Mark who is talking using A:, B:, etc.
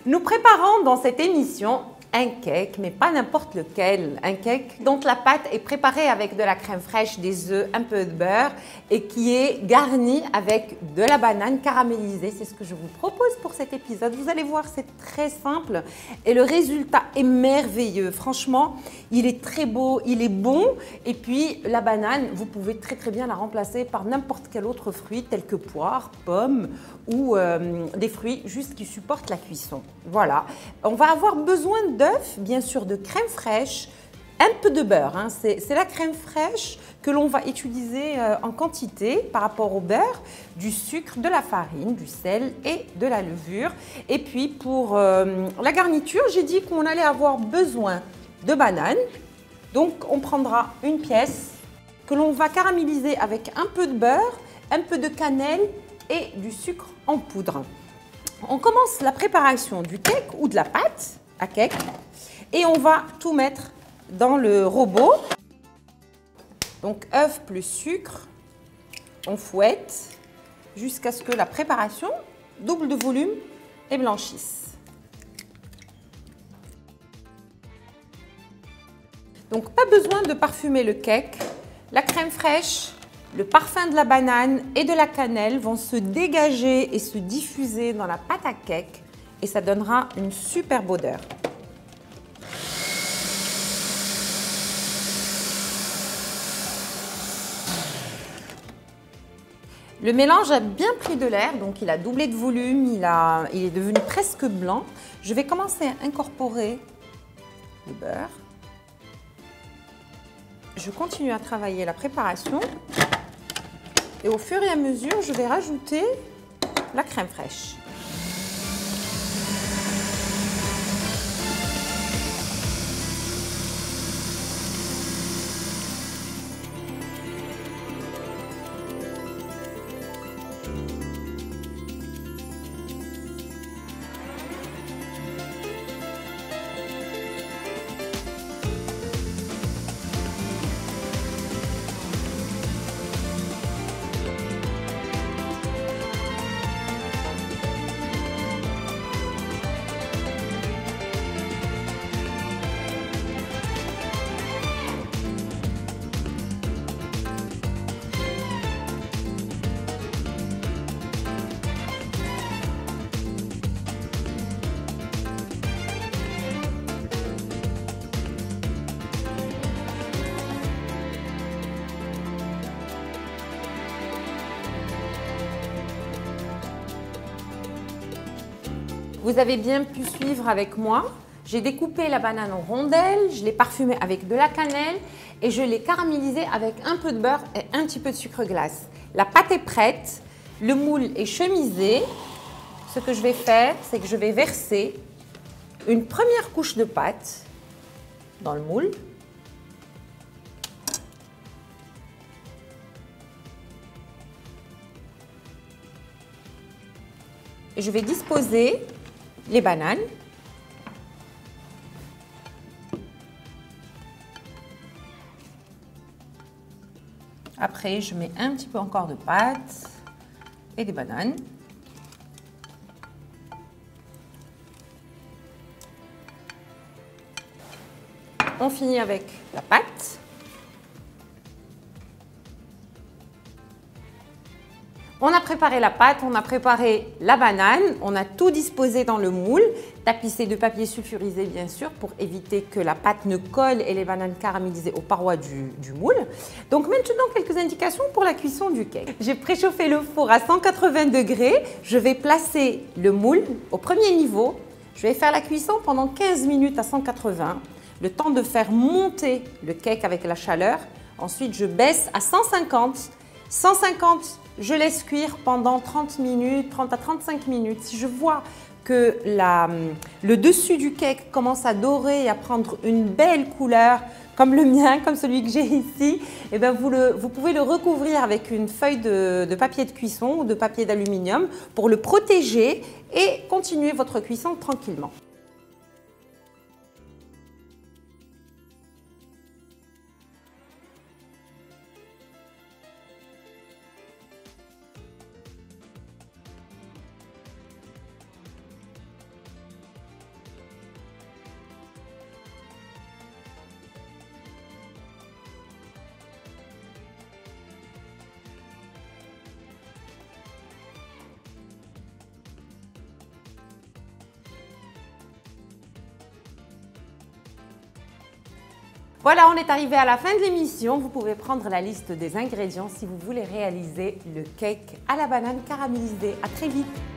A: Nous préparons dans cette émission un cake, mais pas n'importe lequel. Un cake dont la pâte est préparée avec de la crème fraîche, des œufs, un peu de beurre et qui est garni avec de la banane caramélisée. C'est ce que je vous propose pour cet épisode. Vous allez voir, c'est très simple et le résultat est merveilleux. Franchement, il est très beau, il est bon. Et puis, la banane, vous pouvez très bien la remplacer par n'importe quel autre fruit tel que poire, pomme ou des fruits juste qui supportent la cuisson. Voilà. On va avoir besoin d'œufs, bien sûr de crème fraîche, un peu de beurre. Hein. C'est la crème fraîche que l'on va utiliser en quantité par rapport au beurre, du sucre, de la farine, du sel et de la levure. Et puis pour la garniture, j'ai dit qu'on allait avoir besoin de bananes. Donc on prendra une pièce que l'on va caraméliser avec un peu de beurre, un peu de cannelle et du sucre en poudre. On commence la préparation du cake ou de la pâte à cake et on va tout mettre dans le robot. Donc œuf plus sucre, on fouette jusqu'à ce que la préparation double de volume et blanchisse. Donc pas besoin de parfumer le cake, la crème fraîche, le parfum de la banane et de la cannelle vont se dégager et se diffuser dans la pâte à cake et ça donnera une superbe odeur. Le mélange a bien pris de l'air, donc il a doublé de volume, il est devenu presque blanc. Je vais commencer à incorporer le beurre. Je continue à travailler la préparation. Et au fur et à mesure, je vais rajouter la crème fraîche. Vous avez bien pu suivre avec moi. J'ai découpé la banane en rondelles, je l'ai parfumée avec de la cannelle et je l'ai caramélisée avec un peu de beurre et un petit peu de sucre glace. La pâte est prête, le moule est chemisé. Ce que je vais faire, c'est que je vais verser une première couche de pâte dans le moule. Et je vais disposer les bananes. Après, je mets un petit peu encore de pâte et des bananes. On finit avec la pâte. On a préparé la pâte, on a préparé la banane, on a tout disposé dans le moule, tapissé de papier sulfurisé bien sûr pour éviter que la pâte ne colle et les bananes caramélisées aux parois du moule. Donc maintenant quelques indications pour la cuisson du cake. J'ai préchauffé le four à 180 degrés, je vais placer le moule au premier niveau, je vais faire la cuisson pendant 15 minutes à 180, le temps de faire monter le cake avec la chaleur. Ensuite je baisse à 150, 150 je laisse cuire pendant 30 minutes, 30 à 35 minutes. Si je vois que le dessus du cake commence à dorer et à prendre une belle couleur, comme le mien, comme celui que j'ai ici, et bien vous pouvez le recouvrir avec une feuille de papier de cuisson ou de papier d'aluminium pour le protéger et continuer votre cuisson tranquillement. Voilà, on est arrivé à la fin de l'émission. Vous pouvez prendre la liste des ingrédients si vous voulez réaliser le cake à la banane caramélisée. À très vite!